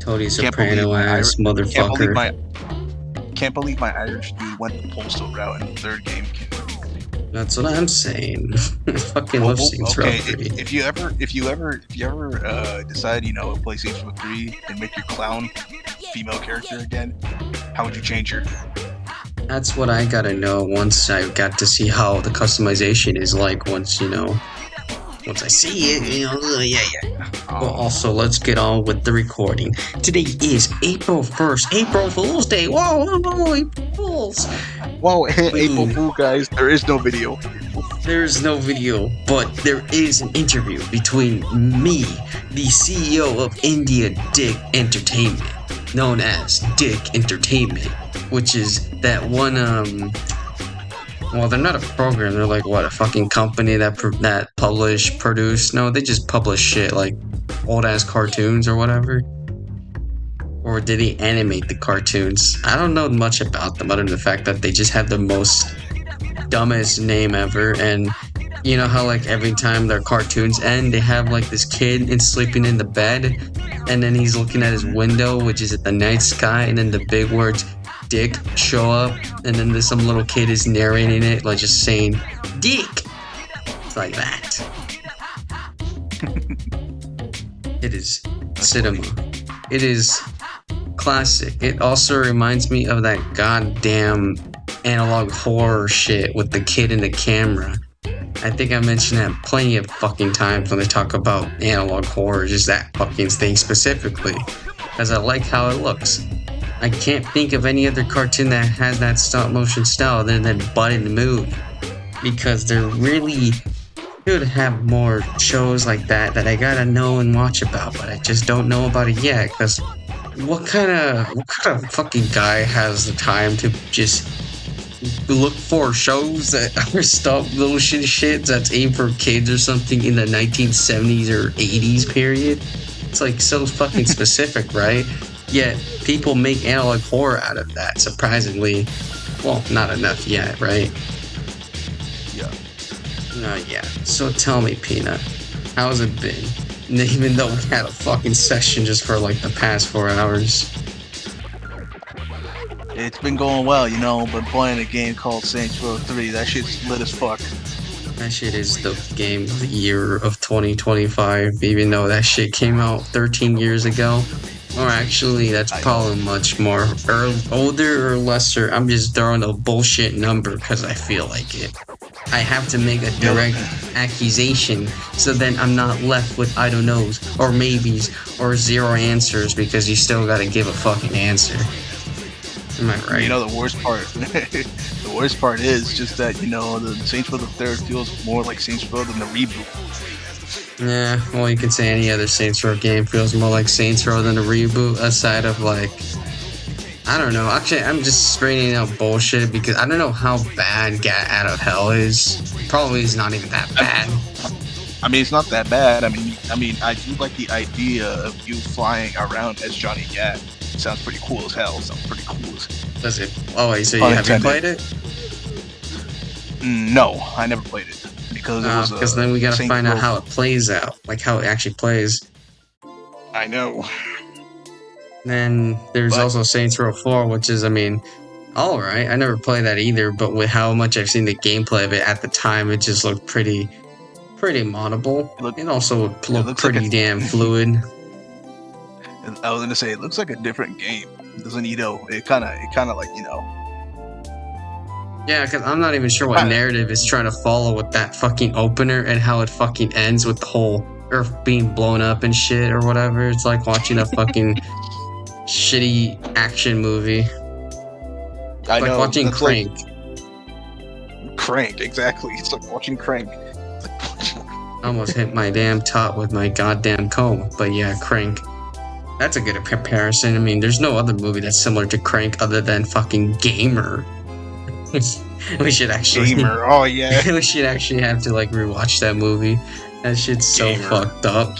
Tony Can't believe Soprano my ass can't believe motherfucker. my can't believe my Irish dude went the postal route in the third game. That's what I'm saying. I fucking love Saints Row Okay, 3. if you ever decide to play Saints Row 3 and make your clown female character again, how would you change her? That's what I gotta know once I got to see how the customization is like once I see it, yeah. Well, Oh, also, let's get on with the recording. Today is April 1st, April Fool's Day. Whoa, April Fools. whoa! April Boom. Fool, guys! There is no video. There's no video, but there is an interview between me, the CEO of India Dick Entertainment, known as Dick Entertainment, which is that one, well, they're not a program, they're like, what, a fucking company that produce, no, they just publish shit, like, old-ass cartoons or whatever. Or did they animate the cartoons? I don't know much about them, other than the fact that they just have the most dumbest name ever, and you know how like every time their cartoons end they have like this kid and sleeping in the bed, and then he's looking at his window which is at the night sky, and then the big words dick show up, and then there's some little kid is narrating it, like just saying dick. It's like that. It is cinema. It is classic. It also reminds me of that goddamn analog horror shit with the kid in the camera. I think I mentioned that plenty of fucking times when they talk about analog horror, just that fucking thing specifically, because I like how it looks. I can't think of any other cartoon that has that stop motion style other than Bud and Move, because there really should have more shows like that I gotta know and watch about, but I just don't know about it yet, because what kind of fucking guy has the time to just look for shows that are stop motion shit that's aimed for kids or something in the 1970s or 80s period? It's like so fucking specific, right? Yet people make analog horror out of that, surprisingly. Well, not enough yet, right? yeah. Not yet. So tell me, Peanut, how's it been? Even though we had a fucking session just for like the past 4 hours. It's been going well, been playing a game called Saints Row 3. That shit's lit as fuck. That shit is the game of the year of 2025, even though that shit came out 13 years ago. Or actually, that's probably much more older or lesser. I'm just throwing a bullshit number because I feel like it. I have to make a direct accusation, so then I'm not left with I don't knows, or maybes, or zero answers, because you still gotta give a fucking answer. Am I right? The worst part, the worst part is just that the Saints Row the Third feels more like Saints Row than the reboot. Yeah, well, you can say any other Saints Row game feels more like Saints Row than a reboot, aside of like, I don't know. Actually, I'm just spraying out bullshit because I don't know how bad Gat Out of Hell is. Probably is not even that bad. I mean, it's not that bad. I mean, I do like the idea of you flying around as Johnny Gat. It sounds pretty cool as hell. Sounds pretty cool as. Does it? Oh wait, so you haven't played it? No, I never played it because then we gotta find out how it plays out, like how it actually plays. I know. Then there's also Saints Row 4, which is, I mean, alright. I never played that either, but with how much I've seen the gameplay of it at the time, it just looked pretty moddable. It also looked pretty damn fluid. I was gonna say, it looks like a different game. Doesn't it kind of like Yeah, because I'm not even sure what narrative is trying to follow with that fucking opener and how it fucking ends with the whole Earth being blown up and shit or whatever. It's like watching a fucking shitty action movie. I know. Like watching CRanK. CRanK, exactly. It's like watching CRanK. I almost hit my damn top with my goddamn comb. But yeah, CRanK. That's a good comparison. I mean, there's no other movie that's similar to CRanK other than fucking Gamer. We should actually. Gamer, oh yeah. We should actually have to like rewatch that movie. That shit's so fucked up.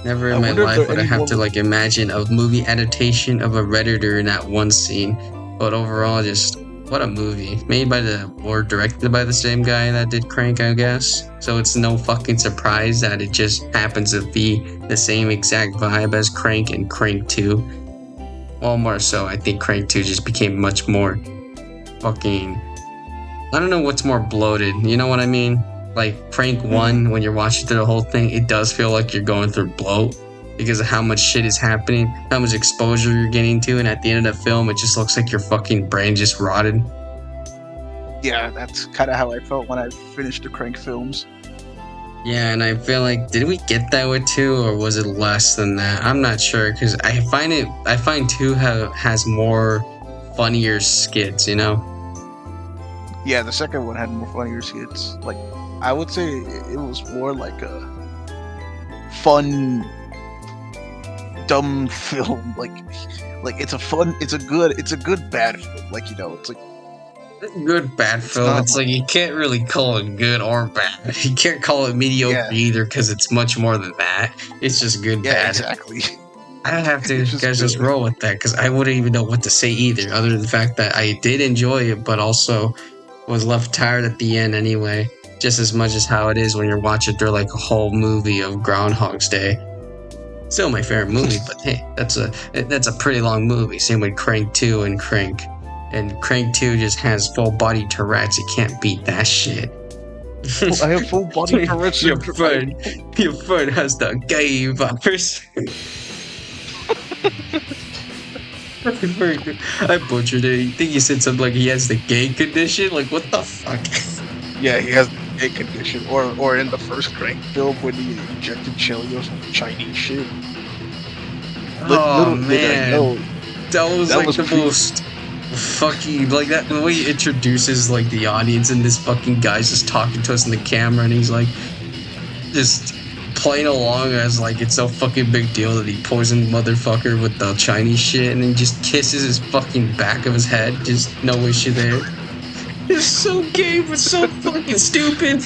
Never in my life would I have to like imagine a movie adaptation of a Redditor in that one scene. But overall, just what a movie. Made by or directed by the same guy that did CRanK, I guess. So it's no fucking surprise that it just happens to be the same exact vibe as CRanK and CRanK 2. Well, more so, I think CRanK 2 just became much more fucking... I don't know what's more bloated, you know what I mean? Like, CRanK 1, when you're watching through the whole thing, it does feel like you're going through bloat because of how much shit is happening, how much exposure you're getting to, and at the end of the film, it just looks like your fucking brain just rotted. Yeah, that's kind of how I felt when I finished the CRanK films. Yeah, and I feel like, did we get that with 2, or was it less than that? I'm not sure, because I find 2 has more funnier skits, you know? Yeah, the second one had more funnier skits. Like, I would say it was more like a fun, dumb film. Like it's a good bad film. Like, you know, it's like good bad film. It's like you can't really call it good or bad. You can't call it mediocre either, because it's much more than that. It's just good bad. Exactly. I have to just roll with that, because I wouldn't even know what to say either, other than the fact that I did enjoy it, but also was left tired at the end anyway. Just as much as how it is when you're watching through like a whole movie of Groundhog's Day. Still my favorite movie, but hey, that's a pretty long movie. Same with CRanK 2 and CRanK. And CRanK 2 just has full body Tourette's. You can't beat that shit. I have full body Tourette's. Your friend has the gay virus. I butchered it. You think you said something like he has the gay condition? Like, what the fuck? Yeah, he has the gay condition. Or in the first CRanK film when he injected Chelios with Chinese shit. Oh, man. That was like the most fucking, like, that, the way he introduces, like, the audience, and this fucking guy's just talking to us in the camera, and he's like, just playing along as like it's no fucking big deal that he poisoned motherfucker with the Chinese shit, and then just kisses his fucking back of his head. Just no issue there. It's so gay, but so fucking stupid.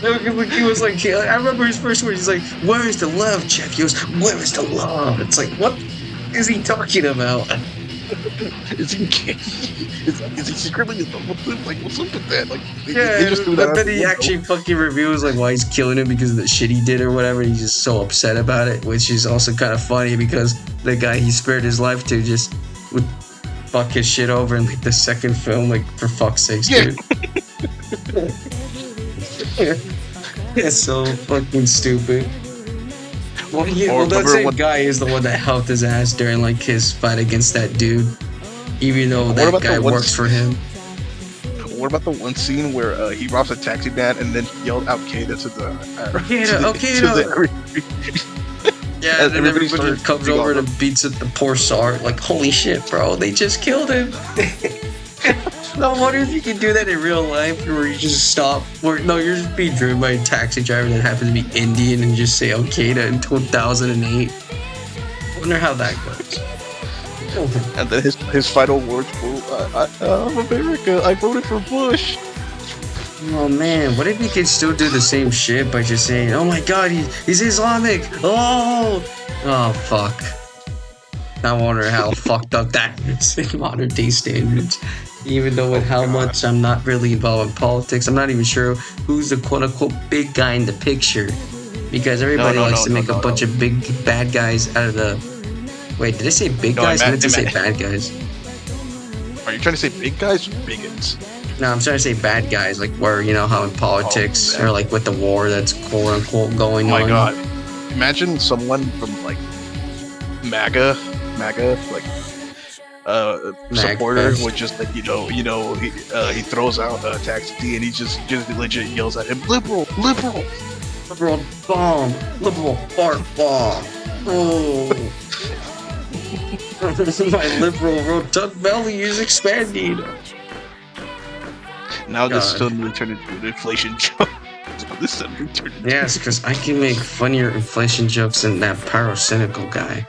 He was like, I remember his first words. He's like, "Where is the love, Jeff?" He goes, "Where is the love?" It's like, what is he talking about? Is he gay? Is he secretly in love with him? Like, what's up with that? Like, they just do that. But then he actually fucking reveals like why he's killing him because of the shit he did or whatever. He's just so upset about it, which is also kind of funny because the guy he spared his life to just would fuck his shit over in like the second film. Like, for fuck's sakes, dude. It's so fucking stupid. Well, that same guy is the one that helped his ass during like his fight against that dude, even though that guy works for him. What about the one scene where he robs a taxi man and then he yelled Al-Qaeda to the yeah, and then everybody comes over and beats up the poor Sart. Like, holy shit, bro, they just killed him. No wonder if you can do that in real life, where you just stop. You're just being driven by a taxi driver that happens to be Indian and just say Al-Qaeda in 2008. I wonder how that goes. And then his final words were, I'm America, I voted for Bush. Oh man, what if he could still do the same shit by just saying, oh my god, he's Islamic! Oh fuck. I wonder how fucked up that is in modern day standards. Even though with how much I'm not really involved in politics, I'm not even sure who's the quote-unquote big guy in the picture. Because everybody likes to make a bunch of big bad guys out of the... Wait, did I say big guys? I meant to say bad guys. Are you trying to say big guys or bigots? No, I'm trying to say bad guys, like where, you know, how in politics, or like with the war that's quote-unquote going on. Oh my god. Imagine someone from, like, MAGA, like, supporter would just, like, he throws out a taxi and he just legit yells at him, liberal bomb, liberal fart bomb. Oh. My liberal rotund belly is expanding. Now this suddenly turned into an inflation joke. Yes, because I can make funnier inflation jokes than that pyrocynical guy.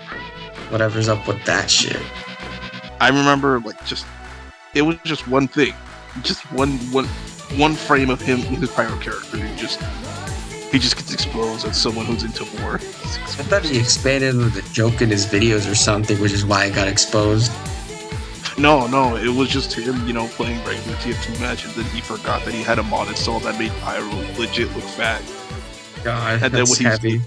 Whatever's up with that shit. I remember, like, it was just one thing, just one frame of him in his pyro character. He just gets exposed as someone who's into war. I thought he expanded with a joke in his videos or something, which is why I got exposed. No, it was just him, playing regular TF2 match, and then he forgot that he had a mod installed that made Pyro legit look fat. God, And then that's heavy.